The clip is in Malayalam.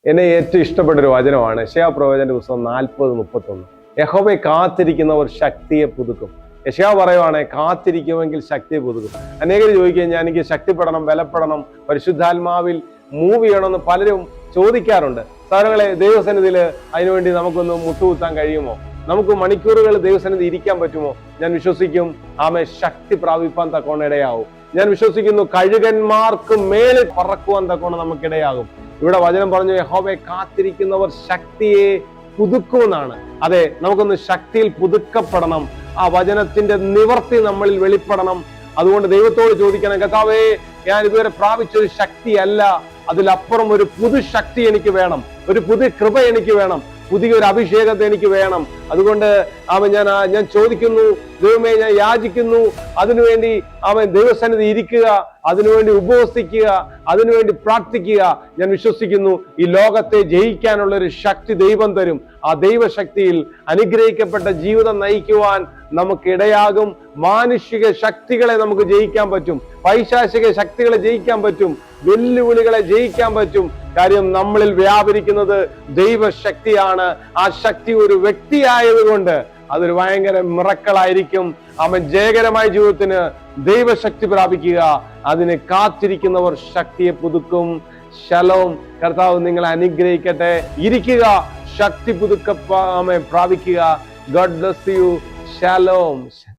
എന്നെ ഏറ്റവും ഇഷ്ടപ്പെട്ട ഒരു വചനമാണ് യെശയ്യാ പ്രവചന്റെ പുസ്തകം 40:31. യഹോവയെ കാത്തിരിക്കുന്നവർ ശക്തിയെ പുതുക്കും. യെശയ്യാ പറയുവാണ്, കാത്തിരിക്കുമെങ്കിൽ ശക്തിയെ പുതുക്കും. അനേകർ ചോദിക്കുകയും, ഞാൻ എനിക്ക് ശക്തിപ്പെടണം, ബലപ്പെടണം, പരിശുദ്ധാത്മാവിൽ മൂവ് ചെയ്യണമെന്ന് പലരും ചോദിക്കാറുണ്ട്. സഹോദരങ്ങളെ, ദൈവസന്നിധിയിൽ അതിനുവേണ്ടി നമുക്കൊന്ന് മുട്ടുകുത്താൻ കഴിയുമോ? നമുക്ക് മണിക്കൂറുകൾ ദൈവസന്നിധി ഇരിക്കാൻ പറ്റുമോ? ഞാൻ വിശ്വസിക്കും ആമേ ശക്തി പ്രാപിപ്പാൻ തക്കോണം ഇടയാവും. ഞാൻ വിശ്വസിക്കുന്നു കഴുകന്മാർക്ക് മേലെ പറക്കുവാൻ തക്കോണം നമുക്കിടയാകും. ഇവിടെ വചനം പറഞ്ഞു, യഹോവയെ കാത്തിരിക്കുന്നവർ ശക്തിയെ പുതുക്കുമെന്നാണ്. അതെ, നമുക്കൊന്ന് ശക്തിയിൽ പുതുക്കപ്പെടണം. ആ വചനത്തിന്റെ നിവർത്തി നമ്മളിൽ വെളിപ്പെടണം. അതുകൊണ്ട് ദൈവത്തോട് ചോദിക്കണം, കർത്താവേ, ഞാൻ ഇതുവരെ പ്രാപിച്ചൊരു ശക്തിയല്ല, അതിലപ്പുറം ഒരു പുതു ശക്തി എനിക്ക് വേണം, ഒരു പുതിയ കൃപ എനിക്ക് വേണം, പുതിയൊരു അഭിഷേകത്തെ എനിക്ക് വേണം. അതുകൊണ്ട് ഞാൻ ചോദിക്കുന്നു, ദൈവമേ, ഞാൻ യാചിക്കുന്നു. അതിനുവേണ്ടി ദൈവസന്നിധി ഇരിക്കുക, അതിനുവേണ്ടി ഉപവസിക്കുക, അതിനുവേണ്ടി പ്രാർത്ഥിക്കുക. ഞാൻ വിശ്വസിക്കുന്നു ഈ ലോകത്തെ ജയിക്കാനുള്ള ഒരു ശക്തി ദൈവം തരും. ആ ദൈവശക്തിയിൽ അനുഗ്രഹിക്കപ്പെട്ട ജീവിതം നയിക്കുവാൻ നമുക്കിടയാകും. മാനുഷിക ശക്തികളെ നമുക്ക് ജയിക്കാൻ പറ്റും, പൈശാചിക ശക്തികളെ ജയിക്കാൻ പറ്റും, വെല്ലുവിളികളെ ജയിക്കാൻ പറ്റും. കാര്യം നമ്മളിൽ വ്യാപരിക്കുന്നത് ദൈവശക്തിയാണ്. ആ ശക്തി ഒരു വ്യക്തിയായതുകൊണ്ട് അതൊരു ഭയങ്കര മിറക്കളായിരിക്കും. അവൻ ജയകരമായ ജീവിതത്തിന് ദൈവശക്തി പ്രാപിക്കുക. അതിന് കാത്തിരിക്കുന്നവർ ശക്തിയെ പുതുക്കും. ശലോം. കർത്താവ് നിങ്ങളെ അനുഗ്രഹിക്കട്ടെ. ഇരിക്കുക, ശക്തി പ്രാപിക്കുക. God bless you. ശലോം.